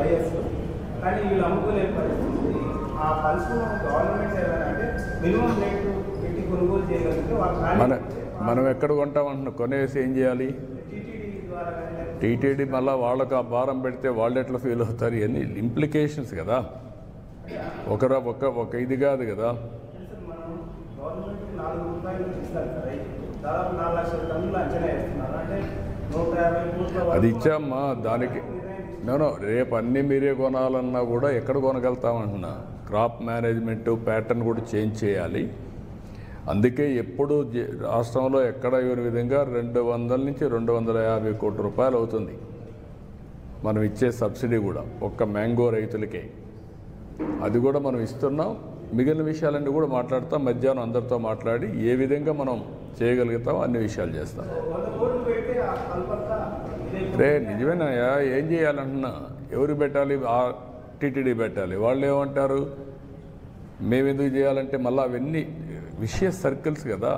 Buyers, కానీ వీళ్ళు అమ్ముకోలేని పరిస్థితి. ఆ పల్స్ గవర్నమెంట్ ఏదైనా అంటే మినిమం రేటు పెట్టి కొనుగోలు చేయగలిగితే మనం ఎక్కడ కొంటామంటున్నాం, కొనేసి ఏం చేయాలి? టీటీడీ మళ్ళీ వాళ్ళకు ఆ భారం పెడితే వాళ్ళు ఎట్లా ఫీల్ అవుతారు? ఇవన్నీ ఇంప్లికేషన్స్ కదా, ఒక ఇది కాదు కదా. అది ఇచ్చామ్మా, దానికి నేను రేపు అన్నీ మీరే కొనాలన్నా కూడా ఎక్కడ కొనగలుగుతామంటున్నా? క్రాప్ మేనేజ్మెంట్ ప్యాటర్న్ కూడా చేంజ్ చేయాలి. అందుకే ఎప్పుడు రాష్ట్రంలో ఎక్కడ ఇవ్వని విధంగా 200 నుంచి 250 కోట్ల రూపాయలు అవుతుంది మనం ఇచ్చే సబ్సిడీ కూడా ఒక్క మ్యాంగో రైతులకే. అది కూడా మనం ఇస్తున్నాం. మిగిలిన విషయాలన్నీ కూడా మాట్లాడతాం. మధ్యాహ్నం అందరితో మాట్లాడి ఏ విధంగా మనం చేయగలుగుతాం అన్ని విషయాలు చేస్తాం. నిజమేనాయా? ఏం చేయాలంటున్నా? ఎవరు పెట్టాలి? టీటీడీ పెట్టాలి. వాళ్ళు ఏమంటారు? మేము ఎందుకు చేయాలంటే మళ్ళీ అవన్నీ విషయ సర్కిల్స్ కదా.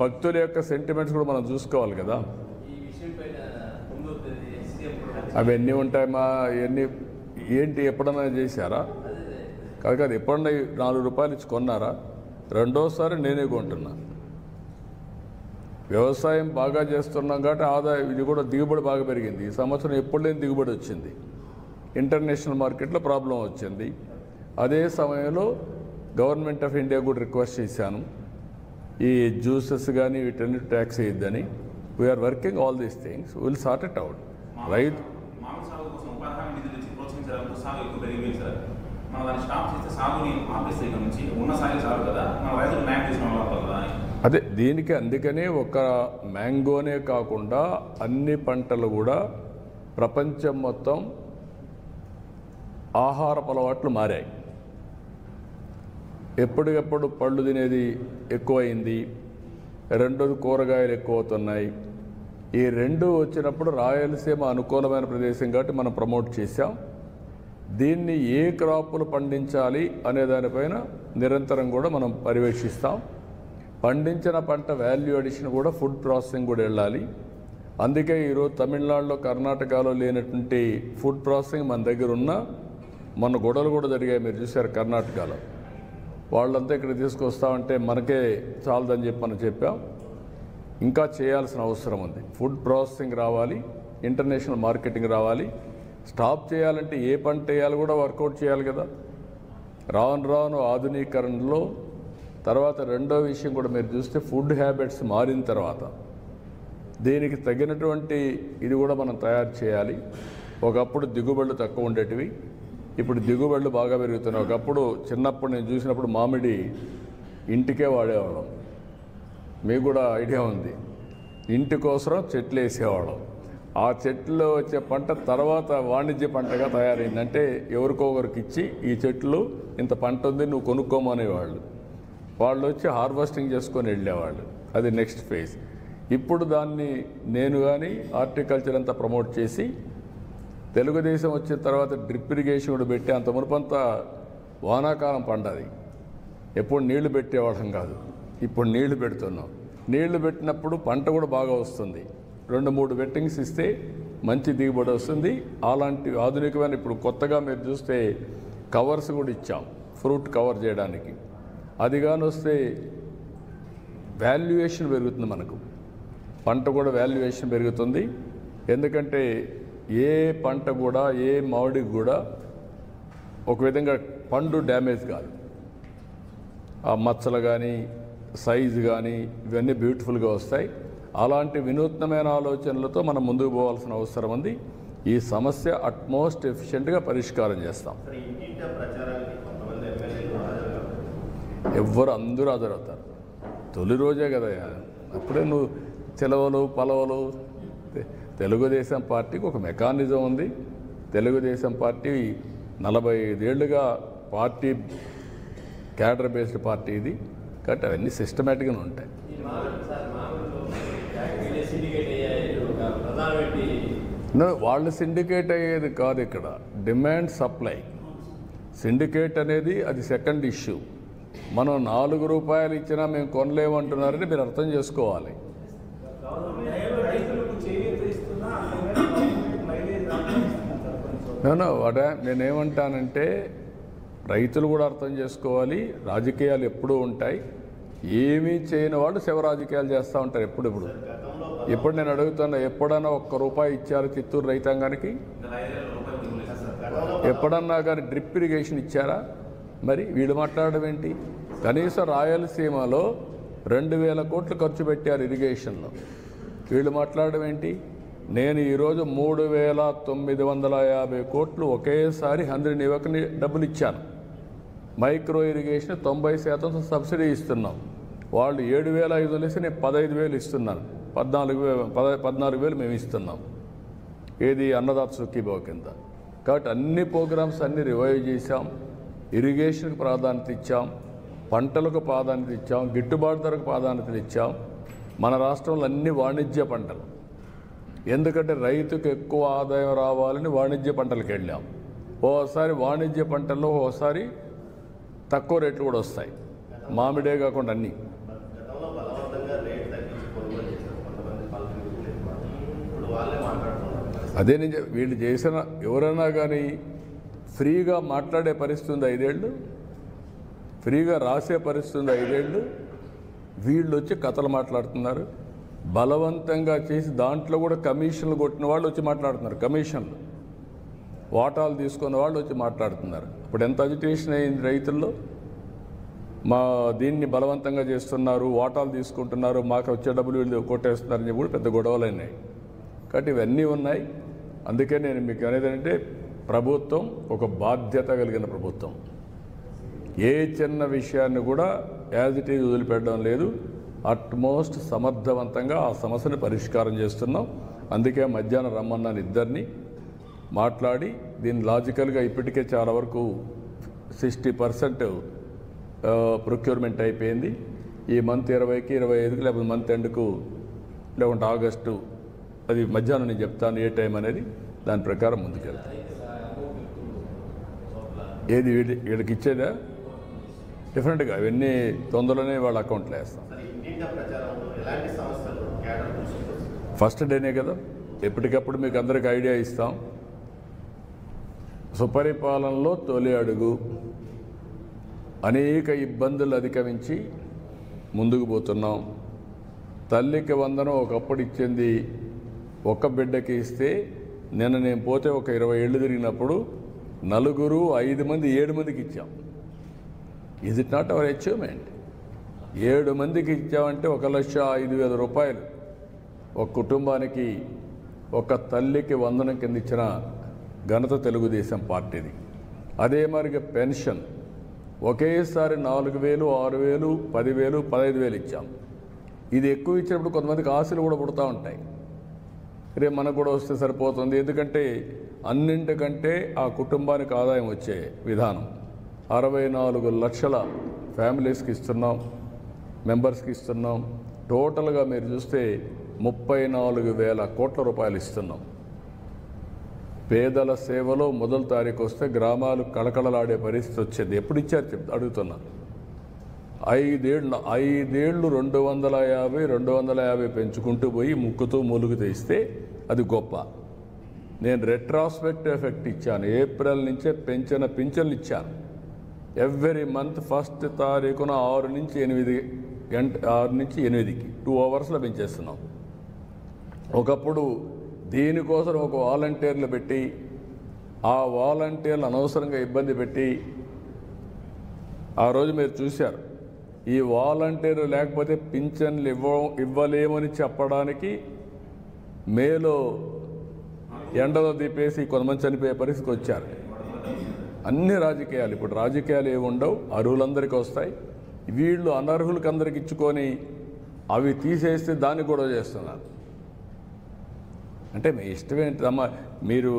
భక్తుల యొక్క సెంటిమెంట్స్ కూడా మనం చూసుకోవాలి కదా. అవన్నీ ఉంటాయమ్మా. ఇవన్నీ ఏంటి ఎప్పుడన్నా చేశారా? కాదు, ఎప్పుడన్నా 4 రూపాయలు ఇచ్చి కొన్నారా? రెండోసారి నేనే కొంటున్నా. వ్యవసాయం బాగా చేస్తున్నాం కాబట్టి ఆదాయం ఇది కూడా దిగుబడి బాగా పెరిగింది. ఈ సంవత్సరం ఎప్పుడు లేని దిగుబడి వచ్చింది. ఇంటర్నేషనల్ మార్కెట్లో ప్రాబ్లం వచ్చింది. అదే సమయంలో గవర్నమెంట్ ఆఫ్ ఇండియా కూడా రిక్వెస్ట్ చేశాను, ఈ జ్యూసెస్ కానీ వీటన్ని ట్యాక్స్ వేయద్దని. We are working all these things, will sort it out. రైతు అదే దీనికి అందుకనే ఒక మ్యాంగోనే కాకుండా అన్ని పంటలు కూడా ప్రపంచం మొత్తం ఆహారపు అలవాట్లు మారాయి. ఎప్పటికప్పుడు పళ్ళు తినేది ఎక్కువైంది. రెండోది కూరగాయలు ఎక్కువ అవుతున్నాయి. ఈ రెండు వచ్చినప్పుడు రాయలసీమ అనుకూలమైన ప్రదేశం కాబట్టి మనం ప్రమోట్ చేశాం. దీన్ని ఏ క్రాపులు పండించాలి అనే దానిపైన నిరంతరం కూడా మనం పర్యవేక్షిస్తాం. పండించిన పంట వాల్యూ అడిషన్ కూడా ఫుడ్ ప్రాసెసింగ్ కూడా వెళ్ళాలి. అందుకే ఈరోజు తమిళనాడులో కర్ణాటకలో లేనటువంటి ఫుడ్ ప్రాసెసింగ్ మన దగ్గర ఉన్న మన గొడవలు కూడా జరిగాయి. మీరు చూశారు కర్ణాటకలో. వాళ్ళంతా ఇక్కడ తీసుకొస్తామంటే మనకే చాలదని చెప్పి మనం చెప్పాం. ఇంకా చేయాల్సిన అవసరం ఉంది. ఫుడ్ ప్రాసెసింగ్ రావాలి, ఇంటర్నేషనల్ మార్కెటింగ్ రావాలి. స్టాప్ చేయాలంటే ఏ పంట వేయాలి కూడా వర్కౌట్ చేయాలి కదా. రాను రాను ఆధునీకరణలో తర్వాత రెండో విషయం కూడా మీరు చూస్తే ఫుడ్ హ్యాబిట్స్ మారిన తర్వాత దీనికి తగినటువంటి ఇది కూడా మనం తయారు చేయాలి. ఒకప్పుడు దిగుబడులు తక్కువ ఉండేటివి, ఇప్పుడు దిగుబడులు బాగా పెరుగుతున్నాయి. ఒకప్పుడు చిన్నప్పుడు నేను చూసినప్పుడు మామిడి ఇంటికే వాడేవాళ్ళం. మీకు కూడా ఐడియా ఉంది. ఇంటి కోసం చెట్లు వేసేవాళ్ళం. ఆ చెట్లు వచ్చే పంట తర్వాత వాణిజ్య పంటగా తయారైంది. అంటే ఎవరికొకరికి ఇచ్చి ఈ చెట్లు ఇంత పంట ఉంది నువ్వు కొనుక్కోమనేవాళ్ళు. వాళ్ళు వచ్చి హార్వెస్టింగ్ చేసుకొని వెళ్ళేవాళ్ళు. అది నెక్స్ట్ ఫేజ్. ఇప్పుడు దాన్ని నేను కానీ హార్టికల్చర్ అంతా ప్రమోట్ చేసి తెలుగుదేశం వచ్చిన తర్వాత డ్రిప్ ఇరిగేషన్ కూడా పెట్టి అంత మునుపంతా వానాకాలం పండది. ఎప్పుడు నీళ్లు పెట్టేవాళ్ళం కాదు, ఇప్పుడు నీళ్లు పెడుతున్నాం. నీళ్లు పెట్టినప్పుడు పంట కూడా బాగా వస్తుంది. 2-3 వెట్టింగ్స్ ఇస్తే మంచి దిగుబడి వస్తుంది. అలాంటి ఆధునికమైన ఇప్పుడు కొత్తగా మీరు చూస్తే కవర్స్ కూడా ఇచ్చాం ఫ్రూట్ కవర్ చేయడానికి. అది కానీ వస్తే వాల్యుయేషన్ పెరుగుతుంది. మనకు పంట కూడా వాల్యుయేషన్ పెరుగుతుంది. ఎందుకంటే ఏ పంట కూడా ఏ మామిడికి కూడా ఒక విధంగా పండు డ్యామేజ్ కాదు. ఆ మచ్చలు కానీ సైజు కానీ ఇవన్నీ బ్యూటిఫుల్గా వస్తాయి. అలాంటి వినూత్నమైన ఆలోచనలతో మనం ముందుకు పోవాల్సిన అవసరం ఉంది. ఈ సమస్య అట్మోస్ట్ ఎఫిషియెంట్గా పరిష్కారం చేస్తాం. ఎవ్వరు అందరూ హాజరవుతారు. తొలి రోజే కదా, అప్పుడే నువ్వు సెలవులు పలవలు. తెలుగుదేశం పార్టీకి ఒక మెకానిజం ఉంది. తెలుగుదేశం పార్టీ 45 ఏళ్ళుగా పార్టీ క్యాడర్ బేస్డ్ పార్టీ ఇది కాబట్టి అవన్నీ సిస్టమేటిక్గా ఉంటాయి. వాళ్ళు సిండికేట్ అయ్యేది కాదు. ఇక్కడ డిమాండ్ సప్లై సిండికేట్ అనేది అది సెకండ్ ఇష్యూ. మనం 4 రూపాయలు ఇచ్చినా మేము కొనలేమంటున్నారని మీరు అర్థం చేసుకోవాలి. నేనేమంటానంటే రైతులు కూడా అర్థం చేసుకోవాలి, రాజకీయాలు ఎప్పుడూ ఉంటాయి. ఏమీ చేయని వాళ్ళు శివ రాజకీయాలు చేస్తూ ఉంటారు ఇప్పుడు నేను అడుగుతున్నా, ఎప్పుడన్నా ₹1 ఇచ్చారు చిత్తూరు రైతాంగానికి? ఎప్పుడన్నా కానీ డ్రిప్ ఇరిగేషన్ ఇచ్చారా? మరి వీళ్ళు మాట్లాడడం ఏంటి? కనీసం రాయలసీమలో 2000 కోట్లు ఖర్చు పెట్టారు ఇరిగేషన్లో, వీళ్ళు మాట్లాడడం ఏంటి? నేను ఈరోజు 3950 కోట్లు ఒకేసారి 100 యువకుని డబ్బులు ఇచ్చాను. మైక్రో ఇరిగేషన్ 90% సబ్సిడీ ఇస్తున్నాం. వాళ్ళు 7500 వేసి నేను 15000 ఇస్తున్నాను. 14,000 మేము ఇస్తున్నాం. ఏది అన్నదాత సుఖీభావ కింద. కాబట్టి అన్ని ప్రోగ్రామ్స్ అన్నీ రివైవ్ చేశాం. ఇరిగేషన్కి ప్రాధాన్యత ఇచ్చాం, పంటలకు ప్రాధాన్యత ఇచ్చాం, గిట్టుబాటు ధరకు ప్రాధాన్యతలు ఇచ్చాం. మన రాష్ట్రంలో అన్ని వాణిజ్య పంటలు, ఎందుకంటే రైతుకు ఎక్కువ ఆదాయం రావాలని వాణిజ్య పంటలకు వెళ్ళాం. ఓసారి వాణిజ్య పంటల్లో ఓసారి తక్కువ రేట్లు కూడా వస్తాయి, మామిడే కాకుండా అన్నీ. అదే నేను వీళ్ళు చేసిన ఎవరైనా కానీ ఫ్రీగా మాట్లాడే పరిస్థితి ఉంది 5 ఏళ్ళు, ఫ్రీగా రాసే పరిస్థితి ఉంది 5 ఏళ్ళు. వీళ్ళు వచ్చి కథలు మాట్లాడుతున్నారు, బలవంతంగా చేసి దాంట్లో కూడా కమిషన్లు కొట్టిన వాళ్ళు వచ్చి మాట్లాడుతున్నారు. కమిషన్లు వాటాలు తీసుకున్న వాళ్ళు వచ్చి మాట్లాడుతున్నారు. ఇప్పుడు ఎంత అజిటేషన్ అయింది రైతుల్లో, మా దీన్ని బలవంతంగా చేస్తున్నారు, వాటాలు తీసుకుంటున్నారు, మాకు వచ్చే డబ్బులు వీళ్ళు కొట్టేస్తున్నారని చెప్పి కూడా పెద్ద గొడవలు అయినాయి. కాబట్టి ఇవన్నీ ఉన్నాయి. అందుకే నేను మీకు అనేది అంటే ప్రభుత్వం ఒక బాధ్యత కలిగిన ప్రభుత్వం. ఏ చిన్న విషయాన్ని కూడా యాజ్ ఇట్ ఈజ్ వదిలిపెట్టడం లేదు. అట్మోస్ట్ సమర్థవంతంగా ఆ సమస్యను పరిష్కారం చేస్తున్నాం. అందుకే మధ్యాహ్నం రమ్మన్నాను ఇద్దరిని మాట్లాడి దీన్ని లాజికల్గా ఇప్పటికే చాలా వరకు 60% ప్రొక్యూర్మెంట్ అయిపోయింది. ఈ మంత్ 20కి 25కి లేకపోతే మంత్ ఎండ్కు లేకుంటే ఆగస్టు, అది మధ్యాహ్నం నేను చెప్తాను ఏ టైం అనేది, దాని ప్రకారం ముందుకెళ్తాను. ఏది వీళ్ళకి ఇచ్చేదా డిఫరెంట్గా ఇవన్నీ తొందరలోనే వాళ్ళ అకౌంట్లో వేస్తాం. ఫస్ట్ డేనే కదా, ఎప్పటికప్పుడు మీకు అందరికి ఐడియా ఇస్తాం. సుపరిపాలనలో తొలి అడుగు, అనేక ఇబ్బందులు అధిగమించి ముందుకు పోతున్నాం. తల్లికి వందనం ఒకప్పుడు ఇచ్చింది ఒక్క బిడ్డకి ఇస్తే, నేను పోతే ఒక 20 ఏళ్ళు తిరిగినప్పుడు 4, 5 మంది 7 మందికి ఇచ్చాం. Is it not our achievement? 7 మందికి ఇచ్చామంటే 1,05,000 రూపాయలు ఒక కుటుంబానికి, ఒక తల్లికి వందనం కింద ఇచ్చిన ఘనత తెలుగుదేశం పార్టీది. అదే మరిగా పెన్షన్ ఒకేసారి 4,000, 6,000, 10,000, 15,000 ఇచ్చాం. ఇది ఎక్కువ ఇచ్చినప్పుడు కొంతమందికి ఆశలు కూడా పుడతా ఉంటాయి, రేపు మనకు కూడా వస్తే సరిపోతుంది. ఎందుకంటే అన్నింటికంటే ఆ కుటుంబానికి ఆదాయం వచ్చే విధానం 64 లక్షల ఫ్యామిలీస్కి ఇస్తున్నాం, మెంబర్స్కి ఇస్తున్నాం. టోటల్గా మీరు చూస్తే 34,000 కోట్ల రూపాయలు ఇస్తున్నాం. పేదల సేవలో మొదటి తారీఖు వస్తే గ్రామాలు కళకళలాడే పరిస్థితి వచ్చేది. ఎప్పుడు ఇచ్చారు అడుగుతున్నా. 5 ఏళ్ళు 250 పెంచుకుంటూ పోయి ముక్కుతూ మూలుగుతూ ఇస్తే అది గొప్ప. నేను రెట్రాస్పెక్టివ్ ఎఫెక్ట్ ఇచ్చాను. ఏప్రిల్ నుంచే పెంచిన పింఛన్లు ఇచ్చాను. ఎవ్రీ మంత్ ఫస్ట్ తారీఖున 6 నుంచి 8కి 2 అవర్స్లో పెంచేస్తున్నాం. ఒకప్పుడు దీనికోసం ఒక వాలంటీర్లు పెట్టి, ఆ వాలంటీర్లు అనవసరంగా ఇబ్బంది పెట్టి, ఆ రోజు మీరు చూశారు. ఈ వాలంటీర్లు లేకపోతే పింఛన్లు ఇవ్వలేమని చెప్పడానికి మేలో ఎండలో దీపేసి కొంతమంది చనిపోయే పరిస్థితికి వచ్చారు. అన్ని రాజకీయాలు, ఇప్పుడు రాజకీయాలు ఏమి ఉండవు, అర్హులందరికీ వస్తాయి. వీళ్ళు అనర్హులకి అందరికి ఇచ్చుకొని అవి తీసేస్తే దాన్ని గొడవ చేస్తున్నారు. అంటే మీ ఇష్టమేంటమ్మా, మీరు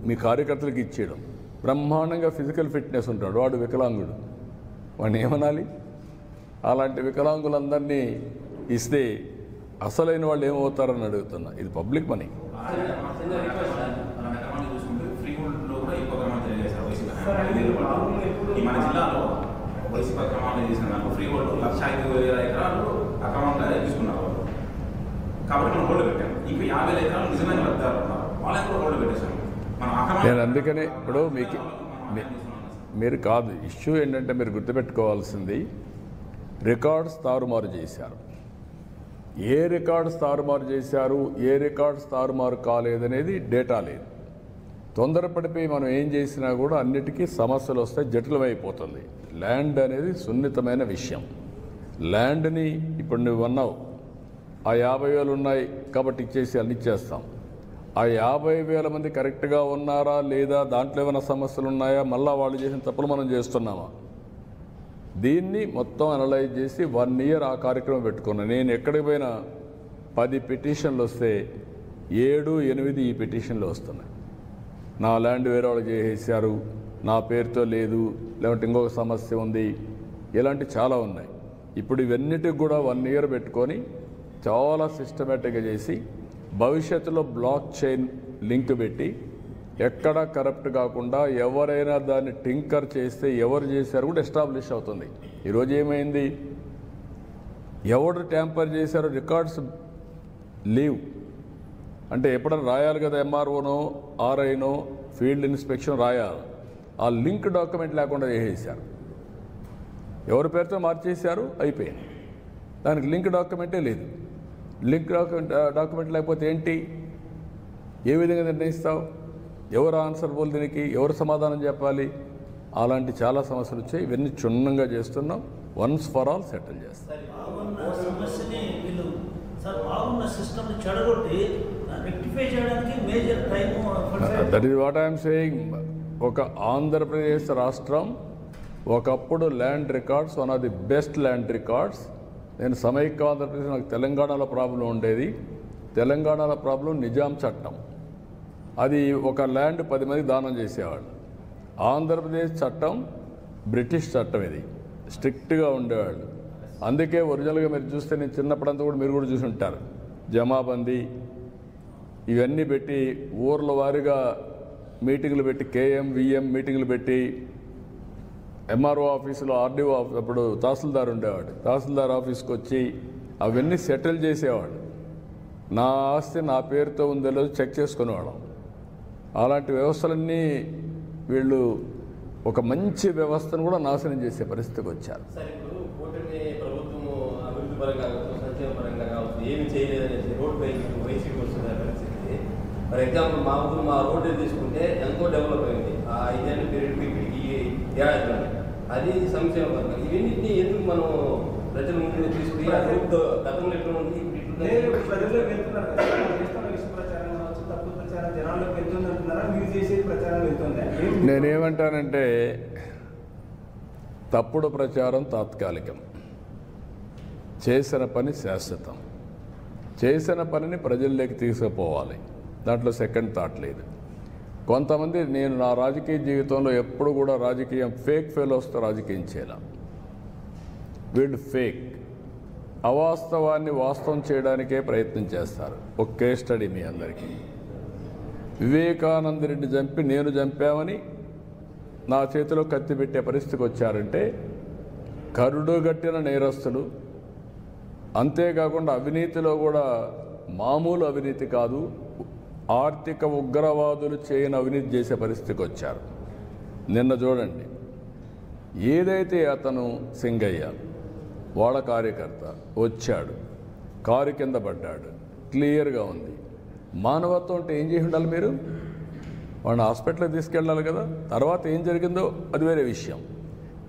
మీ కార్యకర్తలకు ఇచ్చేయడం. బ్రహ్మాండంగా ఫిజికల్ ఫిట్నెస్ ఉంటాడు, వాడు వికలాంగుడు, వాడిని ఏమనాలి? అలాంటి వికలాంగులందరినీ ఇస్తే అసలైన వాళ్ళు ఏమవుతారని అడుగుతున్నా. ఇది పబ్లిక్ మనీ. మన జిల్లాలో వైసీపీ అక్రమాలు చేసిన ఫ్రీ హోల్డ్ 1,05,000 ఎకరాలు అక్రమంగా తీసుకున్నారు. కాబట్టి మనం హోల్డ్ పెట్టాం. ఇంకా 50,000 ఎకరాలు నిజమైన లబ్ధిదారులు ఉన్నారు, వాళ్ళని కూడా హోల్డ్ పెట్టేశాం. మనం అక్రమ నేను అందుకనే ఇప్పుడు మీరు కాదు, ఇష్యూ ఏంటంటే మీరు గుర్తుపెట్టుకోవాల్సింది రికార్డ్స్ తారుమారు చేశారు. ఏ రికార్డ్స్ తారుమారు చేశారు, ఏ రికార్డ్స్ తారుమారు కాలేదనేది డేటా లేదు. తొందరపడిపోయి మనం ఏం చేసినా కూడా అన్నిటికీ సమస్యలు వస్తాయి, జటిలమైపోతుంది. ల్యాండ్ అనేది సున్నితమైన విషయం. ల్యాండ్ని ఇప్పుడు నువ్వు అన్నావు ఆ 50,000 ఉన్నాయి కాబట్టి ఇచ్చేసి అన్ని ఇచ్చేస్తాం. ఆ 50,000 మంది కరెక్ట్గా ఉన్నారా లేదా, దాంట్లో ఏమైనా సమస్యలు ఉన్నాయా, మళ్ళీ వాళ్ళు చేసిన తప్పులు మనం చేస్తున్నామా, దీన్ని మొత్తం అనలైజ్ చేసి 1 year ఆ కార్యక్రమం పెట్టుకున్నాను. నేను ఎక్కడికి పోయినా 10 పిటిషన్లు వస్తే 7, 8 ఈ పిటిషన్లు వస్తున్నాయి. నా ల్యాండ్ వేరే వాళ్ళు చేసేసారు, నా పేరుతో లేదు, లేదంటే ఇంకొక సమస్య ఉంది, ఇలాంటి చాలా ఉన్నాయి. ఇప్పుడు ఇవన్నిటికి కూడా 1 year పెట్టుకొని చాలా సిస్టమేటిక్గా చేసి భవిష్యత్తులో బ్లాక్ చైన్ లింక్ పెట్టి ఎక్కడ కరప్ట్ కాకుండా ఎవరైనా దాన్ని టింకర్ చేస్తే ఎవరు చేశారు కూడా ఎస్టాబ్లిష్ అవుతుంది. ఈరోజు ఏమైంది, ఎవరు ట్యాంపర్ చేశారో రికార్డ్స్ లీవ్ అంటే ఎప్పుడైనా రాయాలి కదా, ఎంఆర్ఓనో ఆర్ఐనో ఫీల్డ్ ఇన్స్పెక్షన్ రాయాలి. ఆ లింక్ డాక్యుమెంట్ లేకుండా చేసేసారు, ఎవరి పేరుతో మార్చేశారు, అయిపోయింది. దానికి లింక్ డాక్యుమెంటే లేదు. లింక్ డాక్యుమెంట్ లేకపోతే ఏంటి, ఏ విధంగా నిర్ణయిస్తావు, ఎవరు ఆన్సర్బుల్, దీనికి ఎవరు సమాధానం చెప్పాలి? అలాంటి చాలా సమస్యలు వచ్చాయి. ఇవన్నీ క్షుణ్ణంగా చేస్తున్నాం, వన్స్ ఫర్ ఆల్ సెటిల్ చేస్తాం. That is what I'm saying. ఒక ఆంధ్రప్రదేశ్ రాష్ట్రం ఒకప్పుడు land records one of the best land records. నేను సమైక్య ఆంధ్రప్రదేశ్, నాకు తెలంగాణలో ప్రాబ్లం ఉండేది. తెలంగాణలో ప్రాబ్లం నిజాం చట్టం, అది ఒక ల్యాండ్ 10 మందికి దానం చేసేవాళ్ళు. ఆంధ్రప్రదేశ్ చట్టం బ్రిటిష్ చట్టం, ఇది స్ట్రిక్ట్గా ఉండేవాళ్ళు. అందుకే ఒరిజినల్గా మీరు చూస్తే, నేను చిన్నప్పుడంతా కూడా మీరు కూడా చూసి ఉంటారు, జమాబందీ ఇవన్నీ పెట్టి ఊర్ల వారీగా మీటింగ్లు పెట్టి, కేఎం విఎం మీటింగ్లు పెట్టి, ఎంఆర్ఓ ఆఫీసులో ఆర్డీఓ అప్పుడు తహసీల్దార్ ఉండేవాడు, తహసీల్దార్ ఆఫీస్కి వచ్చి అవన్నీ సెటిల్ చేసేవాడు. నా ఆస్తి నా పేరుతో ఉందో లేదో చెక్ చేసుకునేవాళ్ళం. అలాంటి వ్యవస్థలన్నీ వీళ్ళు ఒక మంచి వ్యవస్థను కూడా నాశనం చేసే పరిస్థితికి వచ్చారు. ఏమి చేయలేదనేసి రోడ్ వైసీపీ వస్తుంది పరిస్థితి. ఫర్ ఎగ్జాంపుల్ మా రోడ్డు తీసుకుంటే ఎంతో డెవలప్ అయింది ఆ 5 ఏళ్ళ పీరియడ్కి ఇప్పటికి ఏడాదిలో. అది సంక్షేమ పథకం. ఇవన్నింటినీ ఎందుకు మనం ప్రజల ముందు తీసుకుని గతంలో ఎట్లా ఉంది, ప్రజల్లోకి వెళ్తున్నారు కదా, ప్రచారం కావచ్చు, తప్పు ప్రచారం జనాల్లోకి వెళ్తుంది అంటున్నారా, మీరు చేసే ప్రచారం వెళ్తుందా? నేనేమంటానంటే తప్పుడు ప్రచారం తాత్కాలికం, చేసిన పని శాశ్వతం. చేసిన పనిని ప్రజల్లోకి తీసుకుపోవాలి, దాంట్లో సెకండ్ థాట్ లేదు. కొంతమంది, నేను నా రాజకీయ జీవితంలో ఎప్పుడు కూడా రాజకీయం ఫేక్ ఫెలోస్తో రాజకీయం చేయాల. వీళ్ళు ఫేక్, అవాస్తవాన్ని వాస్తవం చేయడానికే ప్రయత్నం చేస్తారు. ఒక కేస్ స్టడీ మీ అందరికీ. వివేకానంద రెడ్డి చంపి నేను చంపామని నా చేతిలో కత్తి పెట్టే పరిస్థితికి వచ్చారంటే కరుడుగట్టిన నేరస్తులు. అంతేకాకుండా అవినీతిలో కూడా మామూలు అవినీతి కాదు, ఆర్థిక ఉగ్రవాదులు చేయని అవినీతి చేసే పరిస్థితికి వచ్చారు. నిన్న చూడండి, ఏదైతే అతను సింగయ్య వాళ్ళ కార్యకర్త వచ్చాడు, కారు కింద పడ్డాడు, క్లియర్గా ఉంది. మానవత్వం అంటే ఏం చేసి ఉండాలి మీరు? వాడిని హాస్పిటల్కి తీసుకెళ్ళాలి కదా. తర్వాత ఏం జరిగిందో అది వేరే విషయం.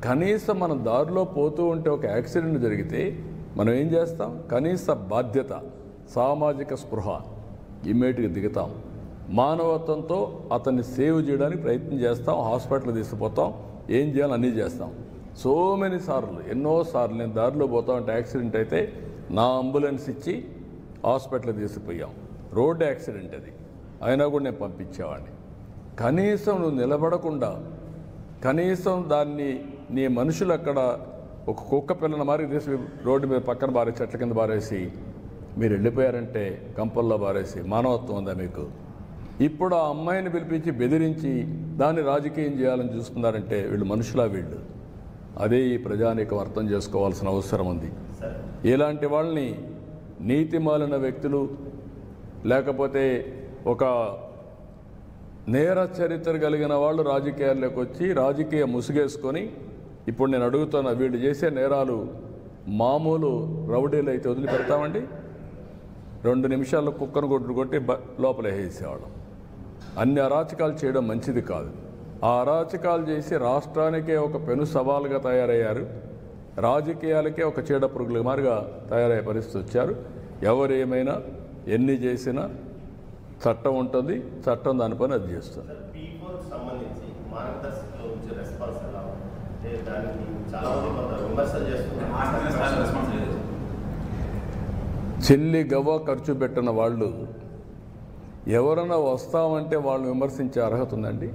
కనీసం మనం దారిలో పోతూ ఉంటే ఒక యాక్సిడెంట్ జరిగితే మనం ఏం చేస్తాం? కనీస బాధ్యత, సామాజిక స్పృహ, ఇమ్మీడియట్గా దిగుతాం. మానవత్వంతో అతన్ని సేవ్ చేయడానికి ప్రయత్నం చేస్తాం, హాస్పిటల్కి తీసుకుపోతాం, ఏం చేయాలో అన్నీ చేస్తాం. సో మెనీ సార్లు, ఎన్నోసార్లు నేను దారిలో పోతా ఉంటే యాక్సిడెంట్ అయితే నా అంబులెన్స్ ఇచ్చి హాస్పిటల్కి తీసుకుపోయాం. రోడ్ యాక్సిడెంట్ అది, అయినా కూడా నేను పంపించేవాడిని. కనీసం నువ్వు నిలబడకుండా, కనీసం దాన్ని నీ మనుషులు అక్కడ ఒక కుక్క పిల్లల మారికి తీసి రోడ్డు మీద పక్కన బారేసి, చెట్ల కింద బారేసి మీరు వెళ్ళిపోయారంటే, కంపల్లో బారేసి, మానవత్వం ఉందా మీకు? ఇప్పుడు ఆ అమ్మాయిని పిలిపించి బెదిరించి దాన్ని రాజకీయం చేయాలని చూస్తున్నారంటే వీళ్ళు మనుషులా? వీళ్ళు అదే ఈ ప్రజానీకం అర్థం చేసుకోవాల్సిన అవసరం ఉంది. ఇలాంటి వాళ్ళని నీతిమాలిన వ్యక్తులు, లేకపోతే ఒక నేర చరిత్ర కలిగిన వాళ్ళు రాజకీయాల్లోకి వచ్చి రాజకీయ ముసుగేసుకొని ఇప్పుడు నేను అడుగుతున్న వీళ్ళు చేసే నేరాలు మామూలు రౌడీలు అయితే వదిలిపెడతామండి? 2 నిమిషాల్లో కుక్కను కొట్టి లోపల వేసేవాళ్ళం. అన్ని అరాచకాలు చేయడం మంచిది కాదు. ఆ అరాచకాలు చేసి రాష్ట్రానికే ఒక పెను సవాలుగా తయారయ్యారు. రాజకీయాలకే ఒక చీడ పురుగుల మారిగా తయారయ్యే పరిస్థితి వచ్చారు. ఎవరేమైనా ఎన్ని చేసినా చట్టం ఉంటుంది, చట్టం దాని పని అది చేస్తుంది. సంబంధించి మార్గదర్శకలో వచ్చే రెస్పాన్స్ ఎలా అంటే దానికి చాలా మంది విమర్శలు చేస్తున్నారు. చెల్లి గవ్వ ఖర్చు పెట్టిన వాళ్ళు ఎవరైనా వస్తామంటే వాళ్ళని విమర్శించే అర్హత ఉందండి?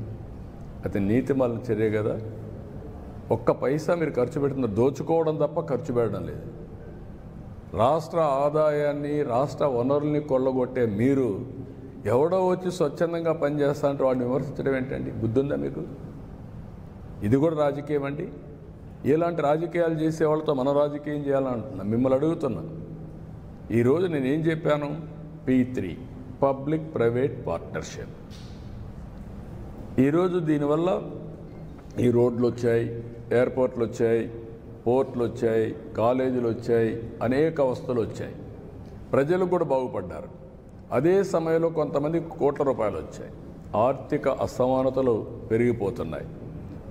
అది నీతిమాలిన చర్య కదా. ఒక్క పైసా మీరు ఖర్చు పెట్టిన దోచుకోవడం తప్ప ఖర్చు పెట్టడం లేదు. రాష్ట్ర ఆదాయాన్ని రాష్ట్ర వనరుల్ని కొల్లగొట్టే మీరు ఎవడో వచ్చి స్వచ్ఛందంగా పనిచేస్తా అంటే వాడిని విమర్శించడం ఏంటండి? బుద్ధి ఉందా మీకు? ఇది కూడా రాజకీయం అండి. ఇలాంటి రాజకీయాలు చేసే వాళ్ళతో మనం రాజకీయం చేయాలంటున్నా. మిమ్మల్ని అడుగుతున్నా. ఈరోజు నేనేం చెప్పాను? P3 public private partnership. ఈరోజు దీనివల్ల ఈ రోడ్లు వచ్చాయి, ఎయిర్పోర్ట్లు వచ్చాయి, పోర్ట్లు వచ్చాయి, కాలేజీలు వచ్చాయి, అనేక వస్తువులు వచ్చాయి. ప్రజలు కూడా బాగుపడ్డారు. అదే సమయంలో కొంతమంది కోట్ల రూపాయలు వచ్చాయి. ఆర్థిక అసమానతలు పెరిగిపోతున్నాయి.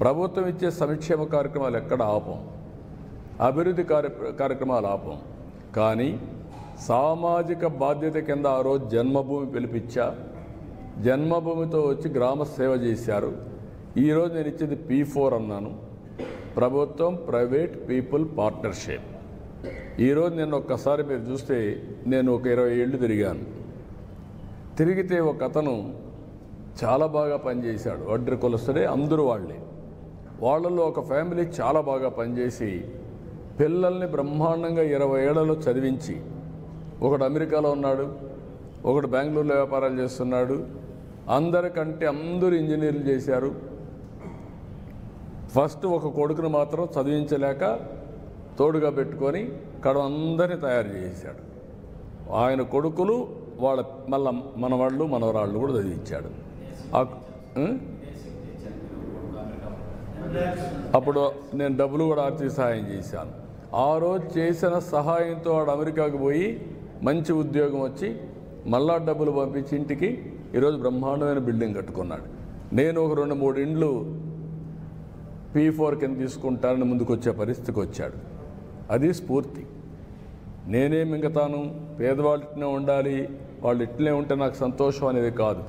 ప్రభుత్వం ఇచ్చే సంక్షేమ కార్యక్రమాలు ఎక్కడ ఆపం, అభివృద్ధి కార్యక్రమాలు ఆపం. కానీ సామాజిక బాధ్యత కింద ఆ రోజు జన్మభూమి పిలిపించా, జన్మభూమితో వచ్చి గ్రామ సేవ చేశారు. ఈరోజు నేను ఇచ్చేది P4 అన్నాను, ప్రభుత్వం ప్రైవేట్ పీపుల్ పార్ట్నర్షిప్. ఈరోజు నేను ఒక్కసారి మీరు చూస్తే నేను ఒక 20 ఏళ్ళు తిరిగాను. తిరిగితే ఒక అతను చాలా బాగా పనిచేశాడు. వడ్డీ కులస్తుడే, అందరూ వాళ్ళే. వాళ్ళలో ఒక ఫ్యామిలీ చాలా బాగా పనిచేసి పిల్లల్ని బ్రహ్మాండంగా 20 ఏళ్లలో చదివించి, ఒకడు అమెరికాలో ఉన్నాడు, ఒకడు బెంగళూరులో వ్యాపారాలు చేస్తున్నాడు. అందరికంటే అందరూ ఇంజనీర్లు చేశారు. ఫస్ట్ ఒక కొడుకును మాత్రం చదివించలేక తోడుగా పెట్టుకొని అందరినీ తయారు చేశాడు. ఆయన కొడుకులు వాళ్ళ మళ్ళా మనవాళ్ళు మనవరాళ్ళు కూడా చదివించాడు. అప్పుడు నేను డబ్బులు కూడా ఆర్థిక సహాయం చేశాను. ఆ రోజు చేసిన సహాయంతో వాడు అమెరికాకు పోయి మంచి ఉద్యోగం వచ్చి మళ్ళా డబ్బులు పంపించి ఇంటికి ఈరోజు బ్రహ్మాండమైన బిల్డింగ్ కట్టుకున్నాడు. నేను ఒక 2-3 ఇండ్లు P4 కింద తీసుకుంటానని ముందుకు వచ్చే పరిస్థితికి వచ్చాడు. అది స్ఫూర్తి. నేనే మింగతాను, పేదవాళ్ళు ఇట్లనే ఉండాలి, వాళ్ళు ఇట్లనే ఉంటే నాకు సంతోషం అనేది కాదు.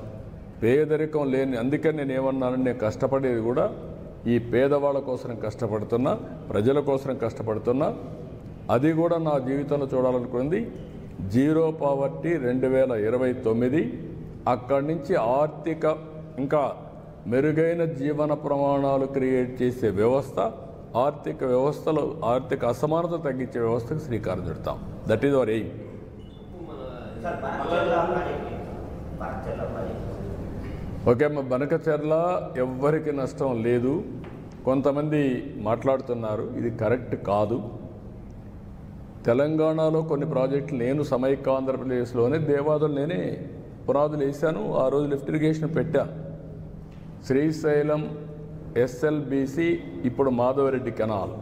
పేదరికం లేని, అందుకని నేను ఏమన్నానంటే నేను కష్టపడేది కూడా ఈ పేదవాళ్ళ కోసం కష్టపడుతున్నా, ప్రజల కోసం కష్టపడుతున్నా. అది కూడా నా జీవితంలో చూడాలనుకుంది. Zero poverty 2029. అక్కడి నుంచి ఆర్థిక ఇంకా మెరుగైన జీవన ప్రమాణాలు క్రియేట్ చేసే వ్యవస్థ, ఆర్థిక వ్యవస్థలో ఆర్థిక అసమానత తగ్గించే వ్యవస్థకు శ్రీకారం చుడతాం. That is our aim. Okay అమ్మ, బనకచెర్ల ఎవ్వరికి నష్టం లేదు. కొంతమంది మాట్లాడుతున్నారు, ఇది కరెక్ట్ కాదు. తెలంగాణలో కొన్ని ప్రాజెక్టులు నేను సమైక్య ఆంధ్రప్రదేశ్లోనే దేవాదులు నేనే పునాదులు వేశాను. ఆ రోజు లిఫ్ట్ ఇరిగేషన్ పెట్టాను. శ్రీశైలం SLBC, ఇప్పుడు మాధవరెడ్డి కెనాల్.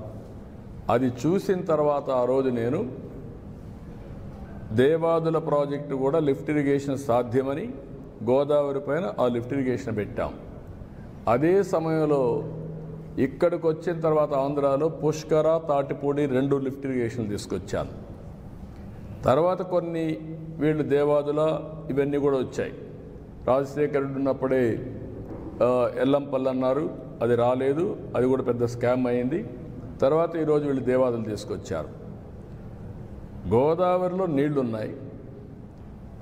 అది చూసిన తర్వాత ఆ రోజు నేను దేవాదుల ప్రాజెక్టు కూడా లిఫ్ట్ ఇరిగేషన్ సాధ్యమని గోదావరి పైన ఆ లిఫ్ట్ ఇరిగేషన్ పెట్టాం. అదే సమయంలో ఇక్కడికి వచ్చిన తర్వాత ఆంధ్రాలో పుష్కర, తాటిపూడి 2 లిఫ్ట్ ఇరిగేషన్లు తీసుకొచ్చాను. తర్వాత కొన్ని వీళ్ళు దేవాదుల ఇవన్నీ కూడా వచ్చాయి. రాజశేఖర్ రెడ్డి ఉన్నప్పుడే ఎల్లంపల్లి అన్నారు, అది రాలేదు, అది కూడా పెద్ద స్కామ్ అయింది. తర్వాత ఈరోజు వీళ్ళు దేవాదులు తీసుకొచ్చారు. గోదావరిలో నీళ్లున్నాయి,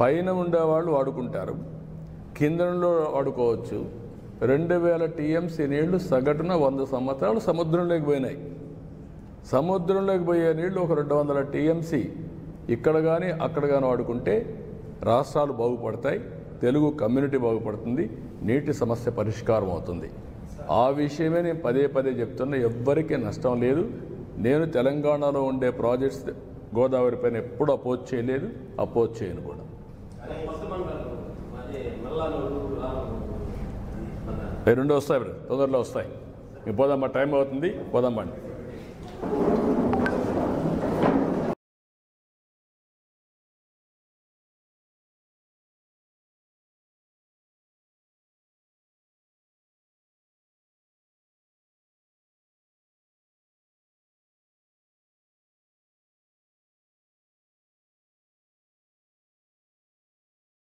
పైన ఉండేవాళ్ళు వాడుకుంటారు, కిందలో వాడుకోవచ్చు. 2000 TMC నీళ్లు సగటున 100 సంవత్సరాలు సముద్రంలోకి పోయినాయి. సముద్రంలోకి పోయే నీళ్లు ఒక 200 TMC ఇక్కడ కానీ అక్కడ కానీ వాడుకుంటే రాష్ట్రాలు బాగుపడతాయి, తెలుగు కమ్యూనిటీ బాగుపడుతుంది, నీటి సమస్య పరిష్కారం అవుతుంది. ఆ విషయమే నేను పదే చెప్తున్నా. ఎవ్వరికీ నష్టం లేదు. నేను తెలంగాణలో ఉండే ప్రాజెక్ట్స్ గోదావరి పైన ఎప్పుడు అపోజ్ చేయలేదు, అపోజ్ చేయను కూడా. అవి రెండు వస్తాయి బ్రదర్, తొందరలో వస్తాయి. మీకు పోదామా, టైం అవుతుంది, పోదామండి.